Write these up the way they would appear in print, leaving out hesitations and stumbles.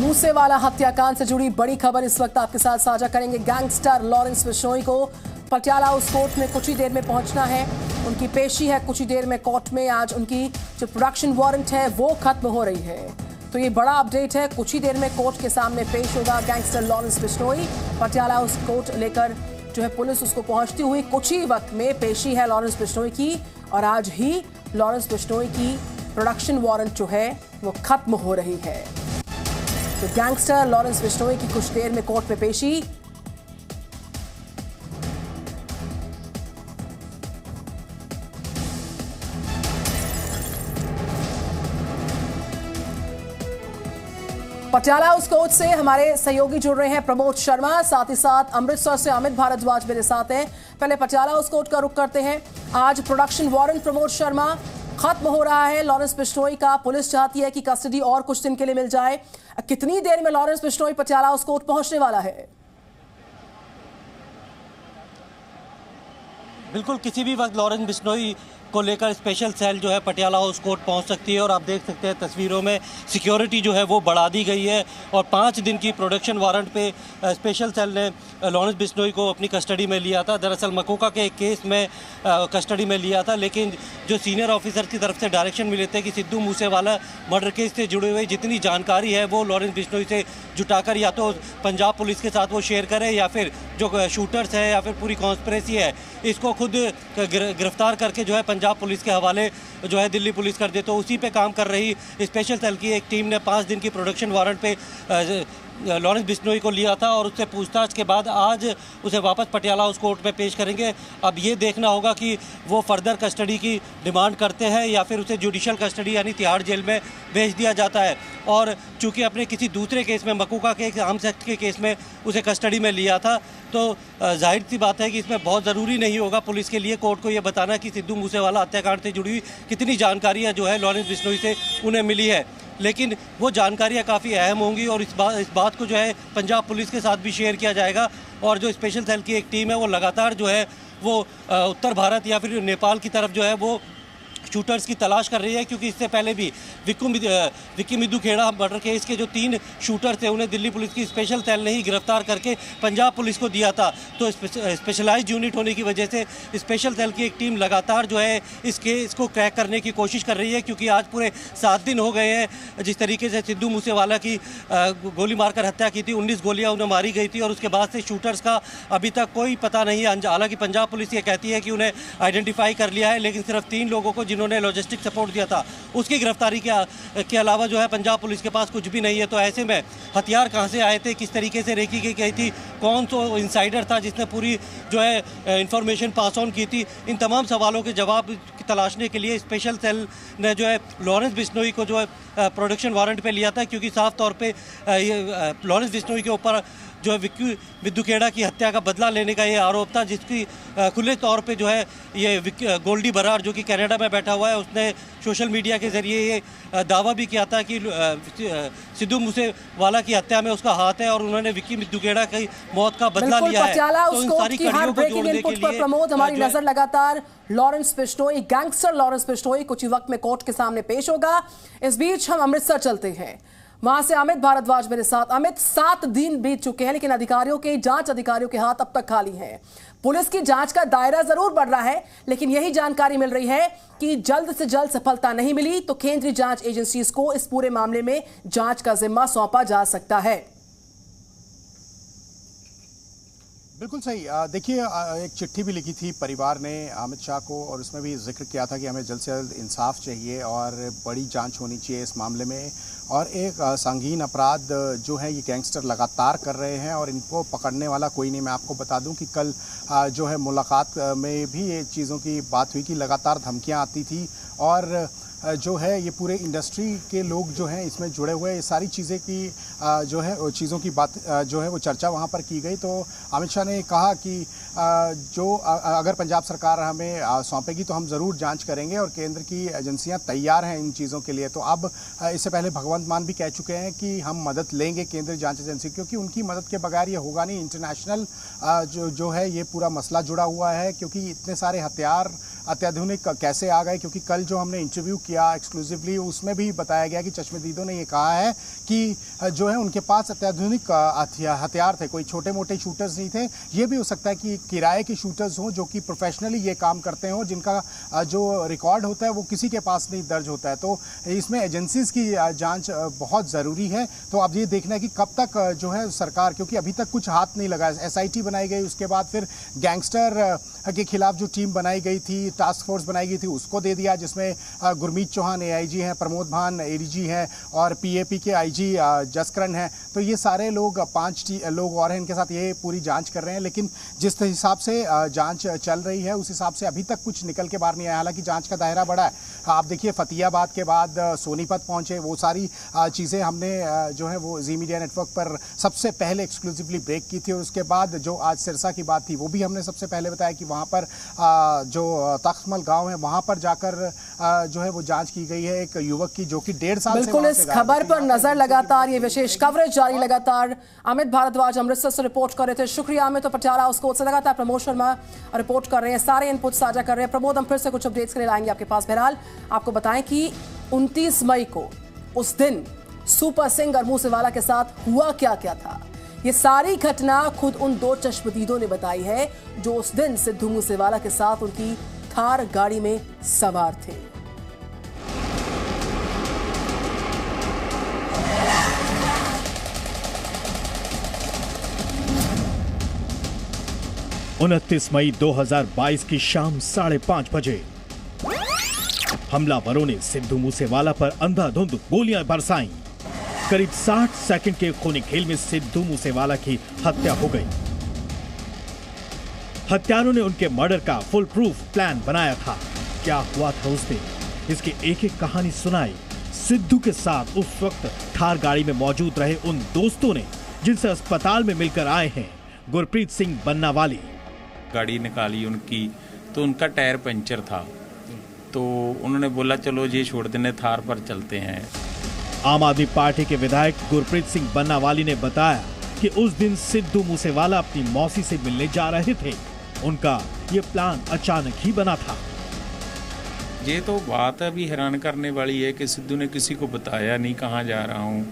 मूसेवाला हत्याकांड से जुड़ी बड़ी खबर इस वक्त आपके साथ साझा करेंगे। गैंगस्टर लॉरेंस बिश्नोई को पटियाला हाउस कोर्ट में कुछ ही देर में पहुंचना है। उनकी पेशी है कुछ ही देर में कोर्ट में। आज उनकी जो प्रोडक्शन वारंट है वो खत्म हो रही है, तो ये बड़ा अपडेट है। कुछ ही देर में कोर्ट के सामने पेश होगा gangster Lawrence Bishnoi. Patiala house court लेकर जो है पुलिस उसको पहुंचती हुई कुछ ही वक्त में पेशी है लॉरेंस बिश्नोई की, और आज ही लॉरेंस बिश्नोई की प्रोडक्शन वारंट जो है वो खत्म हो रही है। तो गैंगस्टर लॉरेंस बिश्नोई की कुछ देर में कोर्ट में पेशी। पटियाला हाउस कोर्ट से हमारे सहयोगी जुड़ रहे हैं प्रमोद शर्मा, साथ ही साथ अमृतसर से अमित भारद्वाज मेरे साथ हैं। पहले पटियाला हाउस कोर्ट का रुख करते हैं। आज प्रोडक्शन वारंट प्रमोद शर्मा खत्म हो रहा है लॉरेंस बिश्नोई का। पुलिस चाहती है कि कस्टडी और कुछ दिन के लिए मिल जाए। कितनी देर में Lawrence Bishnoi Patiala house court पहुंचने वाला है? बिल्कुल किसी भी वक्त लॉरेंस बिश्नोई को लेकर स्पेशल सेल जो है पटियाला हाउस कोर्ट पहुंच सकती है। और आप देख सकते हैं तस्वीरों में सिक्योरिटी जो है वो बढ़ा दी गई है, और 5 दिन की प्रोडक्शन वारंट पे स्पेशल सेल ने लॉरेंस बिश्नोई को अपनी कस्टडी में लिया था। दरअसल मकोका के एक केस में कस्टडी में लिया था, लेकिन जो सीनियर ऑफिसर की तरफ से डायरेक्शन मिले थे कि सिद्धू मूसेवाला मर्डर केस से जुड़े हुए जितनी जानकारी है वो लॉरेंस बिश्नोई से जुटाकर या तो पंजाब पुलिस के साथ वो शेयर करें, या फिर जो शूटर्स है या फिर पूरी कॉन्स्पिरेसी है इसको खुद गिरफ्तार करके जो है पंजाब पुलिस के हवाले जो है दिल्ली पुलिस कर दे। तो उसी पे काम कर रही स्पेशल सेल की एक टीम ने 5 दिन की प्रोडक्शन वारंट पे लॉरेंस बिश्नोई को लिया था, और उससे पूछताछ के बाद आज उसे वापस पटियाला हाउस कोर्ट में पेश करेंगे। अब ये देखना होगा कि वो फर्दर कस्टडी की डिमांड करते हैं या फिर उसे जुडिशल कस्टडी यानी तिहाड़ जेल में भेज दिया जाता है। और चूंकि अपने किसी दूसरे केस में मकोका के एक आर्म्स एक्ट के केस में उसे कस्टडी में लिया था, तो जाहिर सी बात है कि इसमें बहुत ज़रूरी नहीं होगा पुलिस के लिए कोर्ट को ये बताना कि सिद्धू मूसेवाला हत्याकांड से जुड़ी हुई कितनी जानकारियाँ जो है लॉरेंस बिश्नोई से उन्हें मिली है, लेकिन वो जानकारियाँ काफ़ी अहम होंगी। और इस बात को जो है पंजाब पुलिस के साथ भी शेयर किया जाएगा। और जो स्पेशल सेल की एक टीम है वो लगातार जो है वो उत्तर भारत या फिर नेपाल की तरफ जो है वो शूटर्स की तलाश कर रही है, क्योंकि इससे पहले भी विक्की मिद्दू खेड़ा मर्डर केस के जो 3 शूटर थे उन्हें दिल्ली पुलिस की स्पेशल सेल ने ही गिरफ्तार करके पंजाब पुलिस को दिया था। तो स्पेशलाइज्ड यूनिट होने की वजह से स्पेशल सेल की एक टीम लगातार जो है इस केस को क्रैक करने की कोशिश कर रही है, क्योंकि आज पूरे 7 दिन हो गए हैं जिस तरीके से सिद्धू मूसेवाला की गोली मारकर हत्या की थी। 19 गोलियाँ उन्हें मारी गई थी, और उसके बाद से शूटर्स का अभी तक कोई पता नहीं है। हालांकि पंजाब पुलिस ये कहती है कि उन्हें आइडेंटिफाई कर लिया है, लेकिन सिर्फ 3 लोगों को जिन्होंने लॉजिस्टिक सपोर्ट दिया था उसकी गिरफ्तारी के अलावा जो है पंजाब पुलिस के पास कुछ भी नहीं है। तो ऐसे में हथियार कहां से आए थे, किस तरीके से रेकी गई थी, कौन सा इनसाइडर था जिसने पूरी जो है इंफॉर्मेशन पास ऑन की थी, इन तमाम सवालों के जवाब तलाशने के लिए स्पेशल सेल ने जो है लॉरेंस बिश्नोई को जो है प्रोडक्शन वारंट पे लिया था। क्योंकि साफ तौर पे लॉरेंस बिश्नोई के ऊपर जो है विक्की मिद्दू खेड़ा की हत्या का बदला लेने का ये आरोप था, जिसकी खुले तौर पे जो है ये गोल्डी बरार जो कि कनाडा में बैठा हुआ है उसने सोशल मीडिया के जरिए ये दावा भी किया था कि सिद्धू मूसेवाला की हत्या में उसका हाथ है और उन्होंने विक्की मिद्दू खेड़ा की मौत का बदला लिया है। तो इन सारी कड़ियों को जोड़ने के लिए प्रमोद हमारी नजर लगातार Lawrence Bishnoi, gangster Lawrence Bishnoi कुछ ही वक्त में कोर्ट के सामने पेश होगा। इस बीच हम अमृतसर चलते हैं, वहां से अमित भारद्वाज मेरे साथ। अमित, 7 दिन बीत चुके हैं लेकिन जांच अधिकारियों के हाथ अब तक खाली हैं। पुलिस की जांच का दायरा जरूर बढ़ रहा है, लेकिन यही जानकारी मिल रही है कि जल्द से जल्द सफलता नहीं मिली तो केंद्रीय जांच एजेंसीज को इस पूरे मामले में जांच का जिम्मा सौंपा जा सकता है। बिल्कुल सही। देखिए, एक चिट्ठी भी लिखी थी परिवार ने अमित शाह को, और उसमें भी जिक्र किया था कि हमें जल्द से जल्द इंसाफ चाहिए और बड़ी जांच होनी चाहिए इस मामले में। और एक संगीन अपराध जो है ये गैंगस्टर लगातार कर रहे हैं और इनको पकड़ने वाला कोई नहीं। मैं आपको बता दूं कि कल जो है मुलाकात में भी ये चीज़ों की बात हुई कि लगातार धमकियां आती थी, और जो है ये पूरे इंडस्ट्री के लोग जो हैं इसमें जुड़े हुए, ये सारी चीज़ें की जो है चीज़ों की बात जो है वो चर्चा वहाँ पर की गई। तो अमित शाह ने कहा कि जो अगर पंजाब सरकार हमें सौंपेगी तो हम ज़रूर जांच करेंगे, और केंद्र की एजेंसियां तैयार हैं इन चीज़ों के लिए। तो अब इससे पहले भगवंत मान भी कह चुके हैं कि हम मदद लेंगे केंद्रीय जांच एजेंसी, क्योंकि उनकी मदद के बगैर ये होगा नहीं। इंटरनेशनल जो है ये पूरा मसला जुड़ा हुआ है, क्योंकि इतने सारे हथियार अत्याधुनिक कैसे आ गए, क्योंकि कल जो हमने इंटरव्यू किया एक्सक्लूसिवली उसमें भी बताया गया कि चश्मदीदों ने ये कहा है कि जो है उनके पास अत्याधुनिक हथियार थे, कोई छोटे मोटे शूटर्स नहीं थे। ये भी हो सकता है कि किराए के शूटर्स हों जो कि प्रोफेशनली ये काम करते हों, जिनका जो रिकॉर्ड होता है वो किसी के पास नहीं दर्ज होता है। तो इसमें एजेंसीज की जांच बहुत ज़रूरी है। तो अब ये देखना है कि कब तक जो है सरकार, क्योंकि अभी तक कुछ हाथ नहीं लगा। SIT बनाई गई, उसके बाद फिर गैंगस्टर के खिलाफ जो टीम बनाई गई थी, टास्क फोर्स बनाई गई थी, उसको दे दिया, जिसमें गुरमीत चौहान AIG हैं, प्रमोद भान ADG हैं और PAP के IG जसकरण हैं। तो ये सारे लोग 5 लोग और हैं, इनके साथ ये पूरी जांच कर रहे हैं। लेकिन जिस हिसाब से जांच चल रही है उस हिसाब से अभी तक कुछ निकल के बाहर नहीं आया। हालांकि जांच का दायरा बड़ा है। आप देखिए फतेहाबाद के बाद सोनीपत पहुंचे, वो सारी चीज़ें हमने जो है वो जी मीडिया नेटवर्क पर सबसे पहले एक्सक्लूसिवली ब्रेक की थी। और उसके बाद जो आज सिरसा की बात थी वो भी हमने सबसे पहले बताया कि वहाँ पर जो तख्तमल गांव है वहाँ पर जाकर जो है वो जांच की गई है एक युवक की, जो कि 1.5 साल से बिल्कुल इस खबर पर नजर लगातार ये विशेष कवरेज जारी लगातार। अमित भारद्वाज अमृतसर से रिपोर्ट कर रहे थे। शुक्रिया अमित। तो पटियाला हाउस से लगातार प्रमोद शर्मा रिपोर्ट कर रहे हैं, सारे इनपुट साझा कर रहे हैं। प्रमोद, हम फिर से कुछ अपडेट्स के लिए लाएंगे आपके पास। बहरहाल आपको बताएं कि 29 मई को उस दिन सुपर सिंगर मूसेवाला के साथ हुआ क्या क्या था, ये सारी घटना खुद उन 2 चश्मदीदों ने बताई है जो उस दिन सिद्धू मूसेवाला के साथ उनकी थार गाड़ी में सवार थे। उनतीस मई 2022 की शाम 5:30 बजे हमलावरों ने सिद्धू मूसेवाला पर अंधाधुंध गोलियां बरसाईं। करीब 60 सेकंड के खूनी खेल में सिद्धू मूसेवाला की हत्या हो गई। हत्यारों ने उनके मर्डर का फुल प्रूफ प्लान बनाया था। क्या हुआ था उस दिन, इसकी एक एक कहानी सुनाई। सिद्धू के साथ उस वक्त थार गाड़ी में मौजूद रहे उन दोस्तों ने जिनसे अस्पताल में मिलकर आए हैं गुरप्रीत सिंह बन्नावाली। गाड़ी निकाली उनकी तो उनका टायर पंचर था, तो उन्होंने बोला चलो ये छोड़ देने, थार पर चलते हैं। आम आदमी पार्टी के विधायक गुरप्रीत सिंह बन्नावाली ने बताया कि उस दिन सिद्धू मूसेवाला अपनी मौसी से मिलने जा रहे थे। उनका ये प्लान अचानक ही बना था। ये तो बात अभी हैरान करने वाली है कि सिद्धू ने किसी को बताया नहीं कहाँ जा रहा हूँ,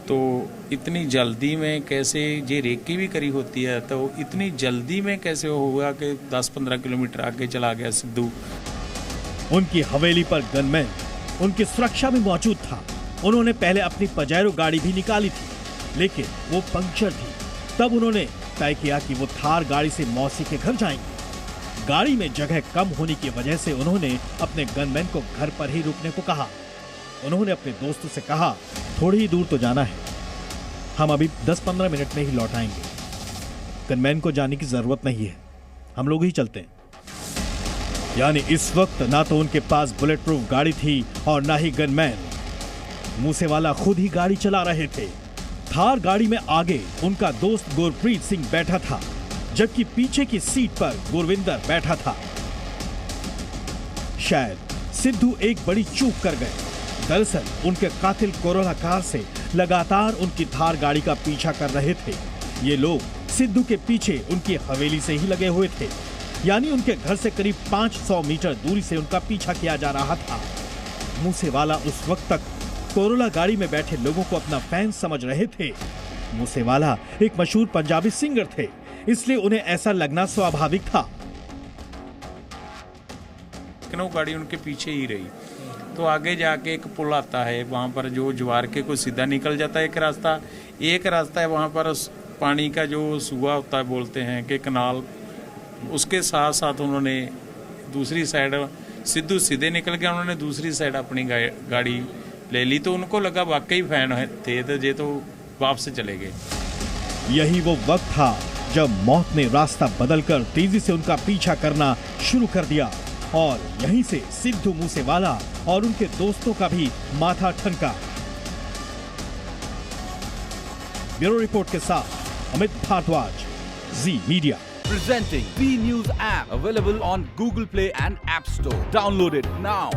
तो इतनी जल्दी में कैसे, ये रेकी भी करी होती है, तो इतनी जल्दी में कैसे हुआ कि 10-15 किलोमीटर आगे चला गया सिद्धू। उनकी हवेली पर गनमैन उनकी सुरक्षा में मौजूद था। उन्होंने पहले अपनी पजेरो गाड़ी भी निकाली थी, लेकिन वो पंक्चर थी। तब उन्होंने तय किया कि वो थार गाड़ी से मौसी के घर जाएंगे। गाड़ी में जगह कम होने की वजह से उन्होंने अपने गनमैन को घर पर ही रुकने को कहा। उन्होंने अपने दोस्तों से कहा थोड़ी ही दूर तो जाना है, हम अभी 10-15 मिनट में ही लौट आएंगे। गनमैन को जाने की जरूरत नहीं है, हम लोग ही चलते हैं। यानी इस वक्त ना तो उनके पास बुलेट प्रूफ गाड़ी थी और ना ही गनमैन। मूसेवाला खुद ही गाड़ी चला रहे थे। थार गाड़ी में आगे उनका दोस्त गुरप्रीत सिंह बैठा था, जबकि पीछे की सीट पर गुरविंदर बैठा था। शायद सिद्धू एक बड़ी चूक कर गए। दरअसल उनके कातिल कोरोला कार से लगातार उनकी थार गाड़ी का पीछा कर रहे थे। ये लोग सिद्धू के पीछे उनकी हवेली से ही लगे हुए थे, यानी उनके घर से करीब 500 मीटर दूरी से उनका पीछा किया जा रहा था। मूसेवाला उस वक्त तक कोरोला गाड़ी में बैठे लोगों को अपना फैन समझ रहे थे। मूसेवाला एक मशहूर पंजाबी सिंगर थे, इसलिए उन्हें ऐसा लगना स्वाभाविक था। गाड़ी उनके पीछे ही रही, तो आगे जाके एक पुल आता है, वहाँ पर जो ज्वार के को सीधा निकल जाता है एक रास्ता है वहाँ पर पानी का जो सुआ होता है, बोलते हैं कि कनाल, उसके साथ साथ उन्होंने दूसरी साइड, सिद्धू सीधे निकल गया, उन्होंने दूसरी साइड अपनी गाड़ी ले ली। तो उनको लगा वाकई फैन थे, तो ये तो वापस चले गए। यही वो वक्त था जब मौत ने रास्ता बदलकर तेजी से उनका पीछा करना शुरू कर दिया, और यहीं से सिद्धू मूसेवाला और उनके दोस्तों का भी माथा ठनका। ब्यूरो रिपोर्ट के साथ अमित भारद्वाज, जी media. Presenting B News app, available on Google Play and App Store. Download it now.